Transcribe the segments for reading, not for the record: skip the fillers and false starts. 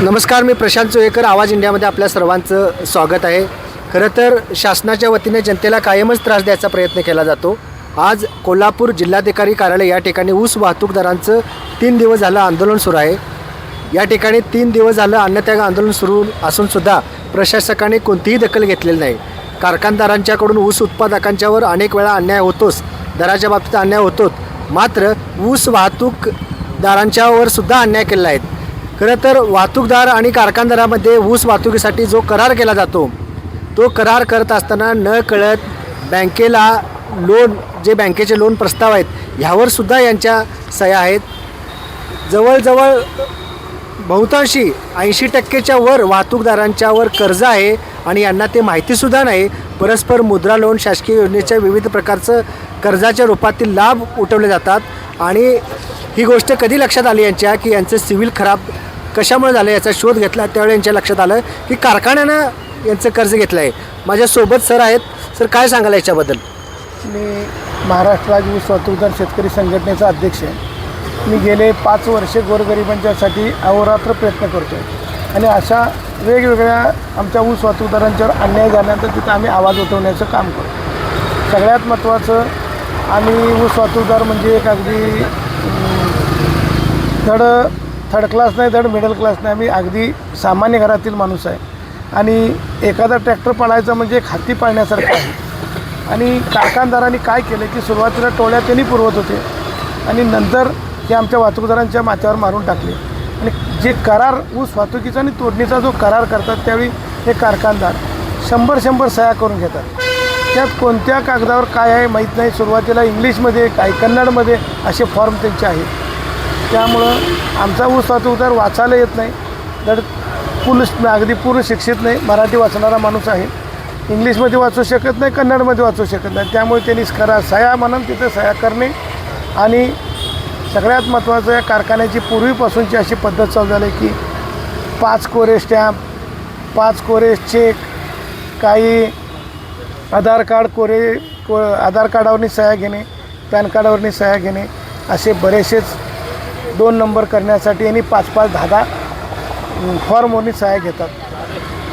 नमस्कार, मी प्रशांत चोयेकर. आवाज इंडियामध्ये आपल्या सर्वांचं स्वागत आहे. खरं तर शासनाच्या वतीने जनतेला कायमच त्रास द्यायचा प्रयत्न केला जातो. आज कोल्हापूर जिल्हाधिकारी कार्यालय या ठिकाणी ऊस वाहतूकदारांचं 3 दिवस झालं आंदोलन सुरू आहे. या ठिकाणी 3 दिवस झालं अन्नत्याग आंदोलन सुरू असूनसुद्धा प्रशासकाने कोणतीही दखल घेतलेली नाही. कारखानदारांच्याकडून ऊस उत्पादकांच्यावर अनेक वेळा अन्याय होतोच, दराच्या बाबतीत अन्याय होतोच, मात्र ऊस वाहतूकदारांच्यावर सुद्धा अन्याय केलेला आहे. खरं तर वाहतूकदार आणि कारखानदारामध्ये ऊस वाहतुकीसाठी जो करार केला जातो, तो करार करत असताना नकळत बँकेला लोन, जे बँकेचे लोन प्रस्ताव आहेत ह्यावर सुद्धा यांच्या सह्या आहेत. जवळजवळ बहुतांशी 80%च्या वर वाहतूकदारांच्यावर कर्ज आहे आणि यांना ते माहितीसुद्धा नाही. परस्पर मुद्रा लोन, शासकीय योजनेच्या विविध प्रकारचं कर्जाच्या रूपातील लाभ उठवले जातात आणि ही गोष्ट कधी लक्षात आली यांच्या की यांचं सिव्हिल खराब कशामुळे झालं याचा शोध घेतला. त्यावेळी यांच्या लक्षात आलं की कारखान्यानं यांचं कर्ज घेतलं आहे. माझ्यासोबत सर आहेत. सर, काय सांगाल याच्याबद्दल? मी महाराष्ट्र राज्य ऊस वाहतूकदार शेतकरी संघटनेचा अध्यक्ष आहे. मी गेले 5 वर्षे गोरगरिबांच्यासाठी अहोरात्र प्रयत्न करतो आहे आणि अशा वेगवेगळ्या आमच्या ऊस वाहतूकदारांच्यावर अन्याय झाल्यानंतर तिथं आम्ही आवाज उठवण्याचं काम करतो. सगळ्यात महत्त्वाचं, आम्ही ऊस वाहतूकदार म्हणजे एक अगदी थर्ड क्लास नाही, मिडल क्लास नाही, आम्ही अगदी सामान्य घरातील माणूस आहे आणि एखादा ट्रॅक्टर पाळायचा म्हणजे एक हत्ती पाळण्यासारखं आहे. आणि कारखानदारांनी काय केलं की सुरुवातीला टोळ्या त्यांनी पुरवत होते आणि नंतर ते आमच्या वाहतूकदारांच्या माथ्यावर मारून टाकले. आणि जे करार ऊस वाहतुकीचा आणि तोडणीचा जो करार करतात त्यावेळी हे कारखानदार 100 सह्या करून घेतात. त्यात कोणत्या कागदावर काय आहे माहीत नाही. सुरुवातीला इंग्लिशमध्ये, काही कन्नडमध्ये असे फॉर्म त्यांचे आहेत. त्यामुळं आमचा ऊस वाहतूकदार वाचायला येत नाही, अगदी पूर्ण शिक्षित नाही. मराठी वाचणारा माणूस आहे, इंग्लिशमध्ये वाचू शकत नाही, कन्नडमध्ये वाचू शकत नाही. त्यामुळे त्यांनी सह्या म्हणून तिथे सह्या करणे. आणि सगळ्यात महत्त्वाचं, या कारखान्याची पूर्वीपासूनची अशी पद्धत चालू झाली की 5 कोरे स्टॅम्प, 5 कोरे चेक, काही आधार कार्डावरनी सह्या घेणे, पॅन कार्डावरनी सह्या घेणे, असे बरेचसेच 2 नंबर करण्यासाठी यांनी 5-5, 10-10 फॉर्मवरनी सह्या घेतात.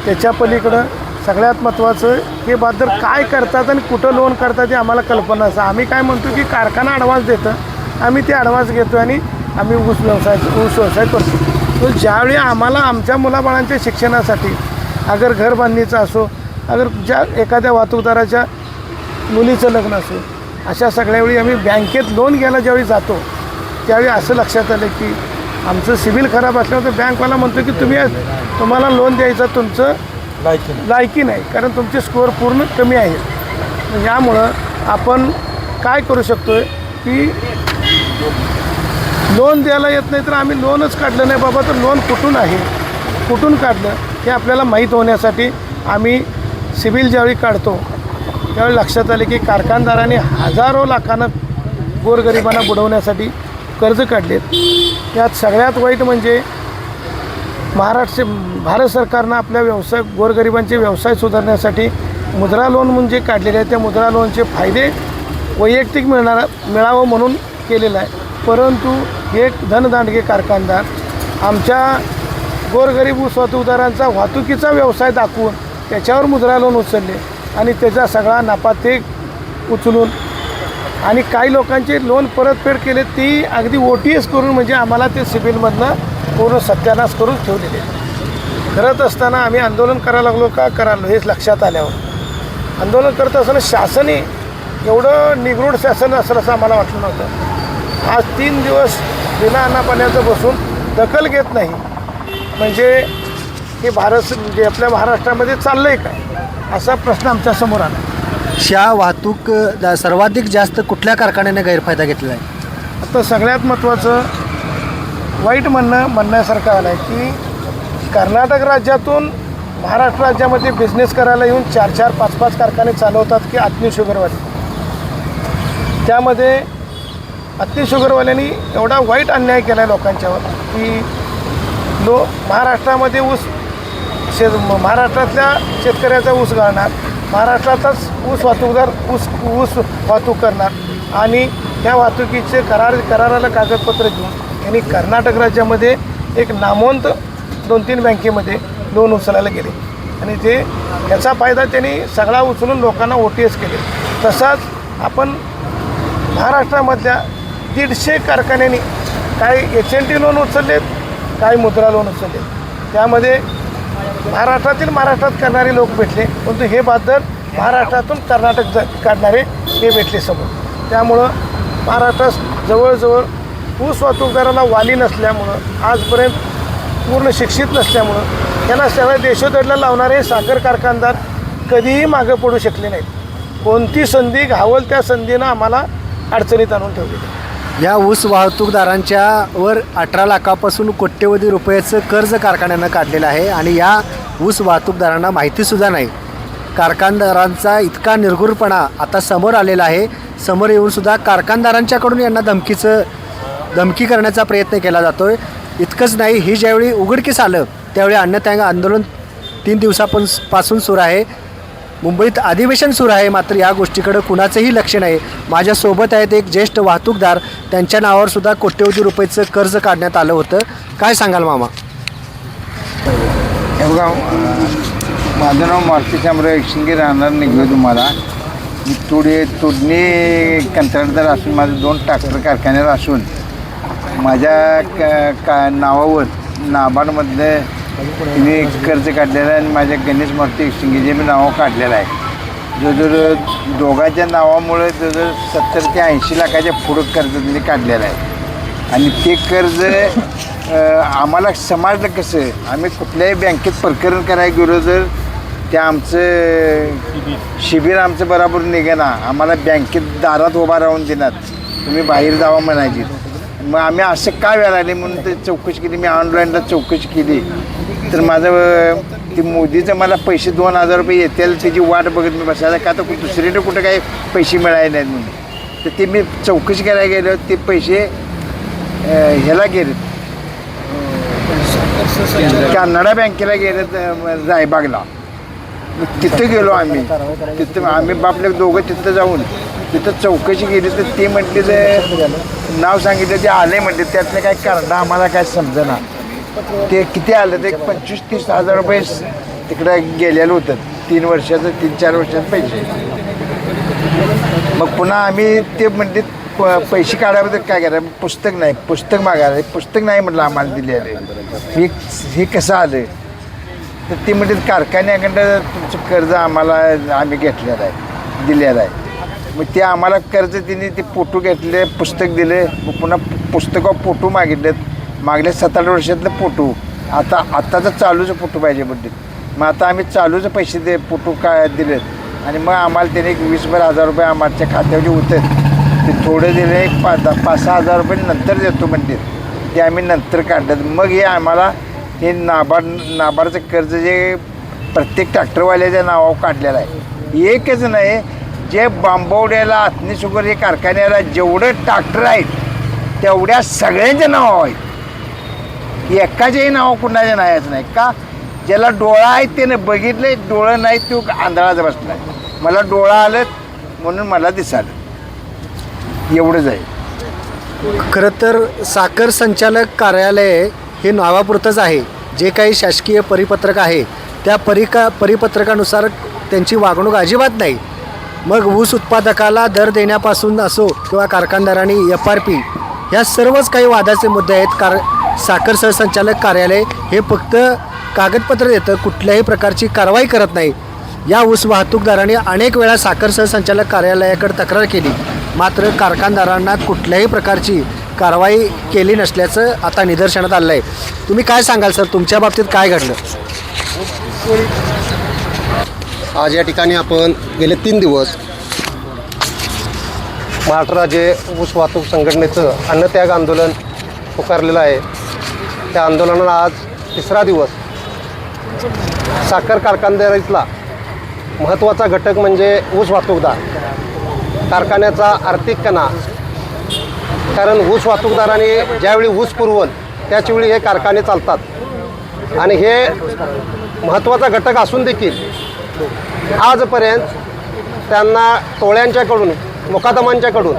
त्याच्या पलीकडं सगळ्यात महत्त्वाचं हे बद्दल काय करतात आणि कुठं लोन करतात हे आम्हाला कल्पना असं. आम्ही काय म्हणतो की कारखाना ॲडव्हान्स देतं, आम्ही ते ॲडव्हान्स घेतो आणि आम्ही ऊस व्यवसाय करतो. तो ज्यावेळी आम्हाला आमच्या मुलाबाळांच्या शिक्षणासाठी, अगर घर बांधणीचं असो, अगर ज्या एखाद्या वाहतूकदाराच्या मुलीचं लग्न असो, अशा सगळ्या वेळी आम्ही बँकेत लोन घ्यायला ज्यावेळी जातो त्यावेळी असं लक्षात आलं की आमचं सिबिल खराब असल्यावर बँकवाला म्हणतो की तुम्हाला लोन द्यायचं तुमचं लायकी नाही, कारण तुमचे स्कोअर पूर्ण कमी आहेत. यामुळं आपण काय करू शकतो आहे की लोन द्यायला येत नाही तर आम्ही लोनच काढलं नाही बाबा, तर लोन कुठून आहे, कुठून काढलं हे आपल्याला माहीत होण्यासाठी आम्ही सिबिल ज्यावेळी काढतो त्यावेळी लक्षात आले की कारखानदारांनी हजारो लाखानं गोरगरिबांना बुडवण्यासाठी कर्ज काढलेत. यात सगळ्यात वाईट म्हणजे भारत सरकारनं आपल्या गोरगरिबांचे व्यवसाय सुधारण्यासाठी मुद्रा लोन म्हणजे काढलेले आहे. त्या मुद्रा लोनचे फायदे वैयक्तिक मिळावं म्हणून केलेलं आहे. परंतु हे धनदांडगे कारखानदार आमच्या गोरगरीब ऊस वाहतूकदारांचा वाहतुकीचा व्यवसाय दाखवून त्याच्यावर मुद्रा लोन उचलले आणि त्याचा सगळा नफा ते उचलून आणि काही लोकांचे लोन परतफेड केले, ती अगदी OTS करून, म्हणजे आम्हाला ते सिबिलमधनं पूर्ण सत्यानाश करून ठेवलेले. करत असताना आम्ही आंदोलन करायला लागलो का करायला हेच लक्षात आल्यावर आंदोलन करत असताना शासनही एवढं निगरूढ शासन असेल असं आम्हाला वाटलं नव्हतं. आज 3 दिवस बिना अन्नपाण्याचं बसून दखल घेत नाही म्हणजे हे म्हणजे आपल्या महाराष्ट्रामध्ये चाललं आहे काय, असा प्रश्न आमच्यासमोर आला. वाहतूक सर्वाधिक जास्त कुठल्या कारखान्याने गैरफायदा घेतला आहे? आता सगळ्यात महत्त्वाचं वाईट म्हणण्यासारखं आलं आहे की कर्नाटक राज्यातून महाराष्ट्र राज्यामध्ये बिझनेस करायला येऊन 4-4, 5-5 कारखाने चालवतात की आत्मी शुगरवाले. त्यामध्ये आत्मी शुगरवाल्यांनी एवढा वाईट अन्याय केला आहे लोकांच्यावर की महाराष्ट्रामध्ये महाराष्ट्रातल्या शेतकऱ्याचा ऊस गाळणार, महाराष्ट्रातच ऊस वाहतूक करणार आणि त्या वाहतुकीचे कराराला कागदपत्र घेऊन यांनी कर्नाटक राज्यामध्ये एक नामवंत 2-3 बँकेमध्ये लोन उचलायला गेले आणि ते याचा फायदा त्यांनी सगळा उचलून लोकांना OTS केले. तसाच आपण महाराष्ट्रामधल्या 150 कारखान्यांनी काही HNT लोन उचललेत, काही मुद्रा लोन उचललेत. त्यामध्ये महाराष्ट्रात करणारे लोक भेटले, परंतु हे बादर महाराष्ट्रातून कर्नाटक काढणारे हे भेटले समोर. त्यामुळं महाराष्ट्रात जवळजवळ ऊस वाहतूकदाराला वाली नसल्यामुळं, आजपर्यंत पूर्ण शिक्षित नसल्यामुळं त्यांना सगळ्या देशोधडीला लावणारे साखर कारखानदार कधीही मागं पडू शकले नाहीत. कोणती संधी घावल त्या संधीनं आम्हाला अडचणीत आणून ठेवली. या ऊस वाहतूकदारांच्या वर 18 लाखापासून कोट्यवधी रुपयाचं कर्ज कारखान्यानं काढलेलं आहे आणि या ऊस वाहतूकदारांना माहितीसुद्धा नाही. कारखानदारांचा इतका निर्घुरपणा आता समोर आलेला आहे. समोर येऊनसुद्धा कारखानदारांच्याकडून यांना धमकी करण्याचा प्रयत्न केला जातो आहे. इतकंच नाही, ही ज्यावेळी उघडकीस आलं त्यावेळी अन्नत्याग आंदोलन 3 दिवसापासून सुरू आहे. मुंबईत अधिवेशन सुरू आहे, मात्र या गोष्टीकडं कुणाचंही लक्ष नाही. माझ्यासोबत आहेत एक ज्येष्ठ वाहतूकदार, त्यांच्या नावावर सुद्धा कोट्यवधी रुपयाचं कर्ज काढण्यात आलं होतं. काय सांगाल मामा? हे बघा, माझं नाव मारुती शामराव एकशिंगे, राहणार निघलो तुम्हाला. मी तोडणी कंत्राटदार असून माझं 2 ट्रॅक्टर कारखान्यात असून माझ्या नावावर नाबार्डमधलं मी कर्ज काढलेलं आहे आणि माझ्या गणेश मारुती एकशिंगे जे मी नाव काढलेलं आहे. जवळजवळ दोघांच्या नावामुळे जवळजवळ 70 ते 80 लाखाच्या पुढं कर्ज त्यांनी काढलेलं आहे. आणि ते कर्ज आम्हाला समजलं कसं, आम्ही कुठल्याही बँकेत प्रकरण करायला गेलो तर ते आमचं शिबिर आमचं बरोबर निघेना, आम्हाला बँकेत दारात उभा राहून देणार, तुम्ही बाहेर जावा म्हणायची. मग आम्ही असं का वेळ आले म्हणून ते चौकशी केली. मी ऑनलाईनला चौकशी केली तर माझं ते मोदीचं मला पैसे 2,000 रुपये येतील त्याची वाट बघत मी बसायला, का तर दुसरीकडे कुठं काही पैसे मिळाले नाहीत म्हणून. तर ते मी चौकशी करायला गेलो, ते पैसे ह्याला गेले, कॅनडा बँकेला गेले रायबागला. तिथं गेलो आम्ही. तिथं आम्ही बापले दोघं तिथं जाऊन तिथं चौकशी केली तर ते म्हटले ते नाव सांगितलं ते आले म्हटले, त्यातलं काय कारण आम्हाला काय समजेना. ते किती आलं ते 25-30 हजार रुपये तिकडं गेलेलं होतं. 3 वर्षाचं 3-4 वर्षाचं पैसे. मग पुन्हा आम्ही ते म्हणते पैसे काढाबद्दल काय करायचं, पुस्तक मागायला. पुस्तक नाही म्हटलं आम्हाला दिलेलं. हे कसं आलं तर ते म्हणते कारखान्याकडं तुमचं कर्ज आम्हाला आम्ही घेतलेलं आहे, दिलेलं आहे. मग ते आम्हाला कर्ज तिने ते फोटो घेतले, पुस्तक दिले. मग पुन्हा पुस्तकावर फोटो मागले 7-8 वर्षातलं फोटो. आत्ताचं चालूचं फोटो पाहिजे म्हणते. मग आता आम्ही चालूचं पैसे फोटो काय दिलेत आणि मग आम्हाला त्याने 20-22 हजार रुपये आमच्या खात्यावर होतं. ते थोडं दिले 5-6 हजार रुपये नंतर देतो म्हणते. ते आम्ही नंतर काढलं. मग हे आम्हाला हे नाबार्डचं कर्ज जे प्रत्येक ट्रॅक्टरवाल्याच्या नावावर काढलेलं आहे. एकच नाही, जे बांबवड्याला अथनी शुगर हे कारखान्याला जेवढं ट्रॅक्टर आहेत तेवढ्या सगळ्यांच्या नावावर आहेत. एकाच्याही नाव कुणाच्या नावाचं नाही. का? ज्याला डोळा आहे त्यानं बघितलं, डोळं नाही तो आंधळाच बसला आहे. मला डोळा आलं म्हणून मला दिसालं, एवढंच आहे. खरं तर साखर संचालक कार्यालय हे नावापुरतंच आहे. जे काही शासकीय परिपत्रक आहे त्या परिपत्रकानुसार त्यांची वागणूक अजिबात नाही. मग ऊस उत्पादकाला दर देण्यापासून असो किंवा कारखानदारांनी FRP ह्या सर्वच काही वादाचे मुद्दे आहेत. साखर सहसंचालक कार्यालय हे फक्त कागदपत्र देतं, कुठल्याही प्रकारची कारवाई करत नाही. या ऊस वाहतूकदारांनी अनेक वेळा साखर सहसंचालक कार्यालयाकडे तक्रार केली, मात्र कारखानदारांना कुठल्याही प्रकारची कारवाई केली नसल्याचं आता निदर्शनात आलं आहे. तुम्ही काय सांगाल सर, तुमच्या बाबतीत काय घडलं? आज या ठिकाणी आपण गेले 3 दिवस महाराष्ट्र राज्य ऊस वाहतूक संघटनेचं अन्नत्याग आंदोलन पुकारलेलं आहे. त्या आंदोलनाला आज 3रा दिवस. साखर कारखानदारीतला महत्त्वाचा घटक म्हणजे ऊस वाहतूकदार, कारखान्याचा आर्थिक कणा. कारण ऊस वाहतूकदारांनी ज्यावेळी ऊस पुरवण त्याचवेळी हे कारखाने चालतात आणि हे महत्त्वाचा घटक असून देखील आजपर्यंत त्यांना टोळ्यांच्याकडून, मुकादमांच्याकडून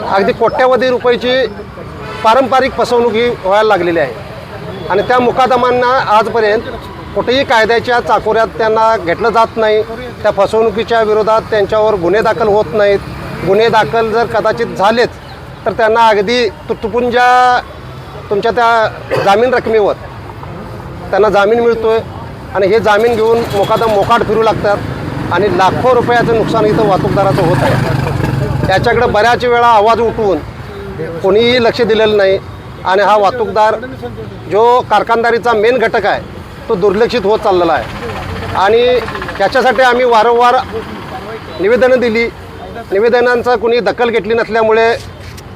अगदी कोट्यवधी रुपयाची पारंपरिक फसवणूक ही व्हायला लागलेली आहे. आणि त्या मुकादमांना आजपर्यंत कुठेही कायद्याच्या चाकोऱ्यात त्यांना घेतलं जात नाही. त्या फसवणुकीच्या विरोधात त्यांच्यावर गुन्हे दाखल होत नाहीत. गुन्हे दाखल जर कदाचित झालेच तर त्यांना अगदी तुटपुंजा तुमच्या त्या जामीन रकमेवर त्यांना जामीन मिळतो आहे आणि हे जामीन घेऊन मोकाट फिरू लागतात आणि लाखो रुपयाचं नुकसान इथं वाहतूकदाराचं होत आहे. याच्याकडे बऱ्याच वेळा आवाज उठवून कोणीही लक्ष दिलेलं नाही आणि हा वाहतूकदार जो कारखानदारीचा मेन घटक आहे तो दुर्लक्षित होत चाललेला आहे. आणि याच्यासाठी आम्ही वारंवार निवेदनं दिली. निवेदनांचा कुणी दखल घेतली नसल्यामुळे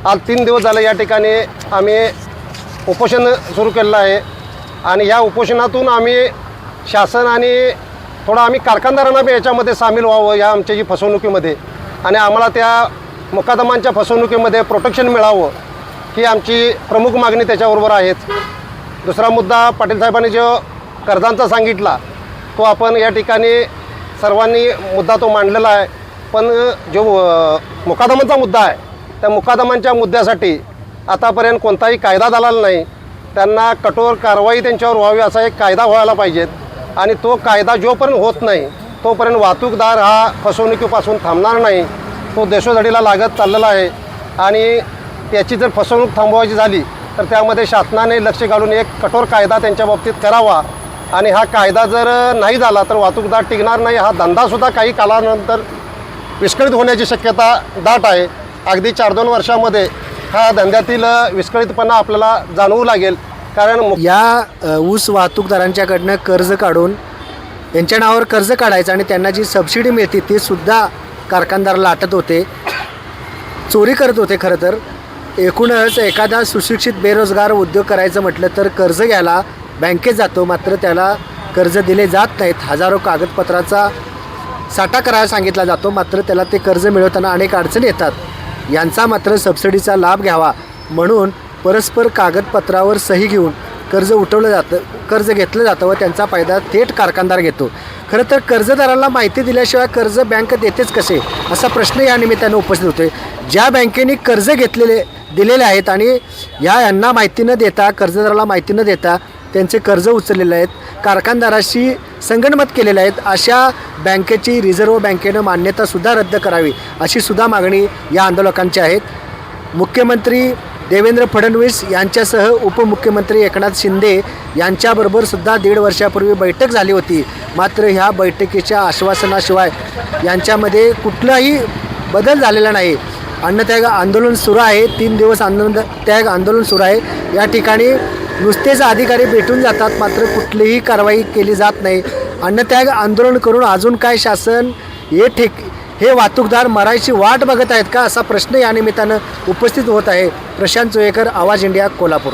आज 3 दिवस झाले या ठिकाणी आम्ही उपोषण सुरू केलेलं आहे. आणि या उपोषणातून आम्ही शासन आणि थोडं आम्ही कारखानदारांना बी याच्यामध्ये सामील व्हावं या आमच्या जी फसवणुकीमध्ये आणि आम्हाला त्या मुकादमांच्या फसवणुकीमध्ये प्रोटेक्शन मिळावं ही आमची प्रमुख मागणी त्याच्याबरोबर आहेत. दुसरा मुद्दा पाटील साहेबांनी जो कर्जांचा सांगितला तो आपण या ठिकाणी सर्वांनी मुद्दा तो मांडलेला आहे. पण जो मुकादमांचा मुद्दा आहे त्या मुकादमांच्या मुद्द्यासाठी आतापर्यंत कोणताही कायदा झालेला नाही. त्यांना कठोर कारवाई त्यांच्यावर व्हावी असा एक कायदा व्हायला पाहिजेत आणि तो कायदा जोपर्यंत होत नाही तोपर्यंत वाहतूकदार हा फसवणुकीपासून थांबणार नाही. तो देशोधडीला लागत चाललेला आहे आणि त्याची जर फसवणूक थांबवायची झाली तर त्यामध्ये शासनाने लक्ष घालून एक कठोर कायदा त्यांच्या बाबतीत करावा आणि हा कायदा जर नाही झाला तर वाहतूकदार टिकणार नाही. हा धंदासुद्धा काही कालानंतर विस्कळीत होण्याची शक्यता दाट आहे. अगदी 4-2 वर्षामध्ये हा धंद्यातील विस्कळीतपणा आपल्याला जाणवू लागेल. कारण या ऊस वाहतूकदारांच्याकडनं कर्ज काढून त्यांच्या नावावर कर्ज काढायचं आणि त्यांना जी सबसिडी मिळते ती सुद्धा कारखानदाराला आटत होते, चोरी करत होते. खरं तर एकूणच एखादा सुशिक्षित बेरोजगार उद्योग करायचं म्हटलं तर कर्ज घ्यायला बँकेत जातो, मात्र त्याला कर्ज दिले जात नाहीत. हजारो कागदपत्राचा साठा करायला सांगितला जातो, मात्र त्याला ते कर्ज मिळवताना अनेक अडचणी येतात. यांचा मात्र सबसिडीचा लाभ घ्यावा म्हणून परस्पर कागदपत्रावर सही घेऊन कर्ज उठवलं जातं, कर्ज घेतलं जातं व त्यांचा फायदा थेट कारखानदार घेतो. खरं तर कर्जदाराला माहिती दिल्याशिवाय कर्ज बँक देतेच कसे असा प्रश्न या निमित्तानं उपस्थित होतोय. ज्या बँकेने कर्ज दिलेले आहेत आणि यांना माहिती न देता, कर्जदाराला माहिती न देता त्यांचे कर्ज उचललेले आहेत, कारखानदाराशी संगनमत केलेले आहेत, अशा बँकेची रिझर्व्ह बँकेनं मान्यतासुद्धा रद्द करावी अशी सुद्धा मागणी या आंदोलकांची आहेत. मुख्यमंत्री देवेंद्र फडणवीस यांच्यासह उपमुख्यमंत्री एकनाथ शिंदे यांच्याबरोबर सुद्धा 1.5 वर्षापूर्वी बैठक झाली होती. मात्र ह्या बैठकीच्या आश्वासनाशिवाय यांच्यामध्ये कुठलाही बदल झालेला नाही. अन्नत्याग आंदोलन सुरू आहे. 3 दिवस अन्नत्याग आंदोलन सुरू आहे. या ठिकाणी नुसतेच अधिकारी भेटून जातात, मात्र कुठलीही कारवाई केली जात नाही. अन्नत्याग आंदोलन करून अजून काय शासन हे वाहतूकदार मरायची वाट बघत आहेत का असा प्रश्न या निमित्तानं उपस्थित होत आहे. प्रशांत जोयेकर, आवाज इंडिया, कोल्हापूर.